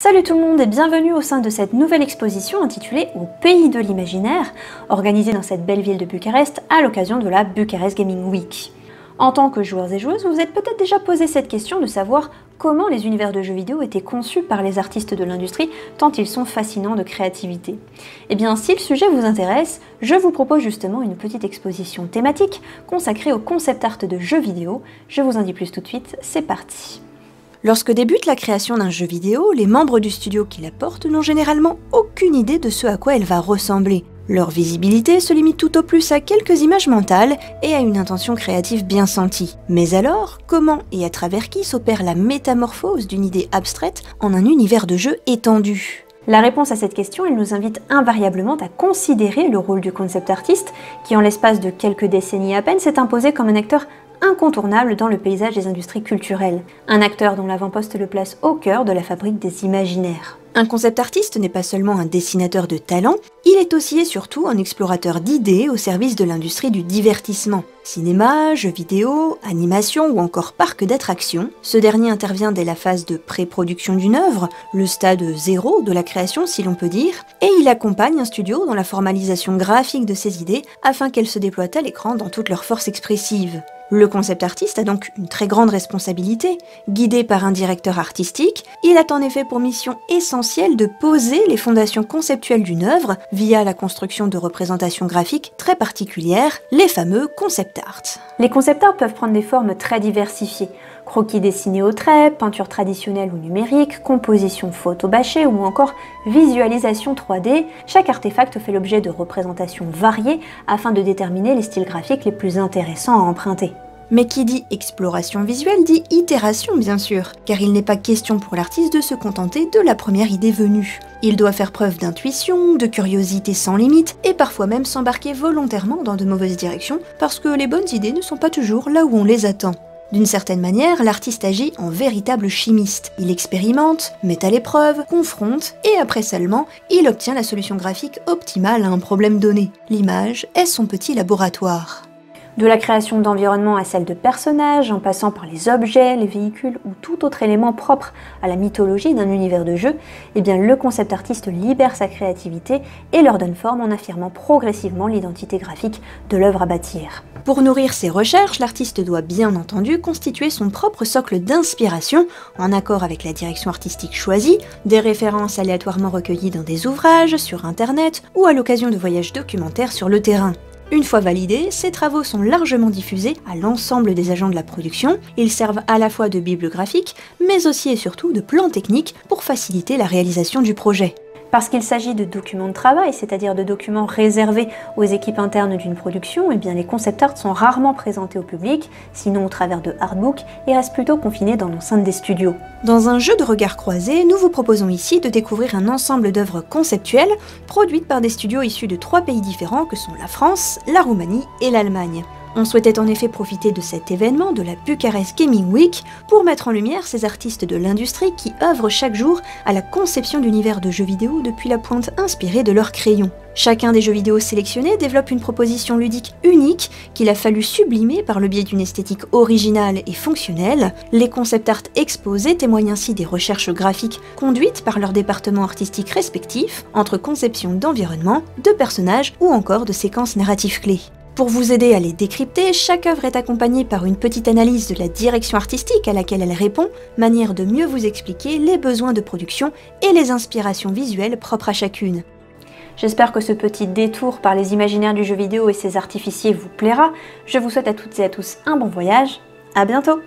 Salut tout le monde et bienvenue au sein de cette nouvelle exposition intitulée Au pays de l'imaginaire, organisée dans cette belle ville de Bucarest à l'occasion de la Bucarest Gaming Week. En tant que joueurs et joueuses, vous vous êtes peut-être déjà posé cette question de savoir comment les univers de jeux vidéo étaient conçus par les artistes de l'industrie, tant ils sont fascinants de créativité. Et bien, si le sujet vous intéresse, je vous propose justement une petite exposition thématique consacrée au concept art de jeux vidéo. Je vous en dis plus tout de suite, c'est parti. Lorsque débute la création d'un jeu vidéo, les membres du studio qui la portent n'ont généralement aucune idée de ce à quoi elle va ressembler. Leur visibilité se limite tout au plus à quelques images mentales et à une intention créative bien sentie. Mais alors, comment et à travers qui s'opère la métamorphose d'une idée abstraite en un univers de jeu étendu ? La réponse à cette question, elle nous invite invariablement à considérer le rôle du concept artiste, qui en l'espace de quelques décennies à peine s'est imposé comme un acteur incontournable dans le paysage des industries culturelles. Un acteur dont l'avant-poste le place au cœur de la fabrique des imaginaires. Un concept artiste n'est pas seulement un dessinateur de talent, il est aussi et surtout un explorateur d'idées au service de l'industrie du divertissement. Cinéma, jeux vidéo, animation ou encore parc d'attractions, ce dernier intervient dès la phase de pré-production d'une œuvre, le stade zéro de la création si l'on peut dire, et il accompagne un studio dans la formalisation graphique de ses idées afin qu'elles se déploient à l'écran dans toute leur force expressive. Le concept artiste a donc une très grande responsabilité. Guidé par un directeur artistique, il a en effet pour mission essentielle de poser les fondations conceptuelles d'une œuvre via la construction de représentations graphiques très particulières, les fameux concept art. Les concept art peuvent prendre des formes très diversifiées. Croquis dessinés au trait, peinture traditionnelle ou numérique, composition photo bâchée ou encore visualisation 3D, chaque artefact fait l'objet de représentations variées afin de déterminer les styles graphiques les plus intéressants à emprunter. Mais qui dit exploration visuelle dit itération bien sûr, car il n'est pas question pour l'artiste de se contenter de la première idée venue. Il doit faire preuve d'intuition, de curiosité sans limite, et parfois même s'embarquer volontairement dans de mauvaises directions, parce que les bonnes idées ne sont pas toujours là où on les attend. D'une certaine manière, l'artiste agit en véritable chimiste. Il expérimente, met à l'épreuve, confronte, et après seulement, il obtient la solution graphique optimale à un problème donné. L'image est son petit laboratoire. De la création d'environnement à celle de personnages, en passant par les objets, les véhicules ou tout autre élément propre à la mythologie d'un univers de jeu, eh bien le concept artiste libère sa créativité et leur donne forme en affirmant progressivement l'identité graphique de l'œuvre à bâtir. Pour nourrir ses recherches, l'artiste doit bien entendu constituer son propre socle d'inspiration, en accord avec la direction artistique choisie, des références aléatoirement recueillies dans des ouvrages, sur internet ou à l'occasion de voyages documentaires sur le terrain. Une fois validés, ces travaux sont largement diffusés à l'ensemble des agents de la production. Ils servent à la fois de bible graphique, mais aussi et surtout de plan technique pour faciliter la réalisation du projet. Parce qu'il s'agit de documents de travail, c'est-à-dire de documents réservés aux équipes internes d'une production, eh bien les concept art sont rarement présentés au public, sinon au travers de artbooks, et restent plutôt confinés dans l'enceinte des studios. Dans un jeu de regard croisé, nous vous proposons ici de découvrir un ensemble d'œuvres conceptuelles produites par des studios issus de 3 pays différents que sont la France, la Roumanie et l'Allemagne. On souhaitait en effet profiter de cet événement de la Bucarest Gaming Week pour mettre en lumière ces artistes de l'industrie qui œuvrent chaque jour à la conception d'univers de jeux vidéo depuis la pointe inspirée de leur crayon. Chacun des jeux vidéo sélectionnés développe une proposition ludique unique qu'il a fallu sublimer par le biais d'une esthétique originale et fonctionnelle. Les concept art exposés témoignent ainsi des recherches graphiques conduites par leurs départements artistiques respectifs entre conception d'environnement, de personnages ou encore de séquences narratives clés. Pour vous aider à les décrypter, chaque œuvre est accompagnée par une petite analyse de la direction artistique à laquelle elle répond, manière de mieux vous expliquer les besoins de production et les inspirations visuelles propres à chacune. J'espère que ce petit détour par les imaginaires du jeu vidéo et ses artificiers vous plaira. Je vous souhaite à toutes et à tous un bon voyage. À bientôt!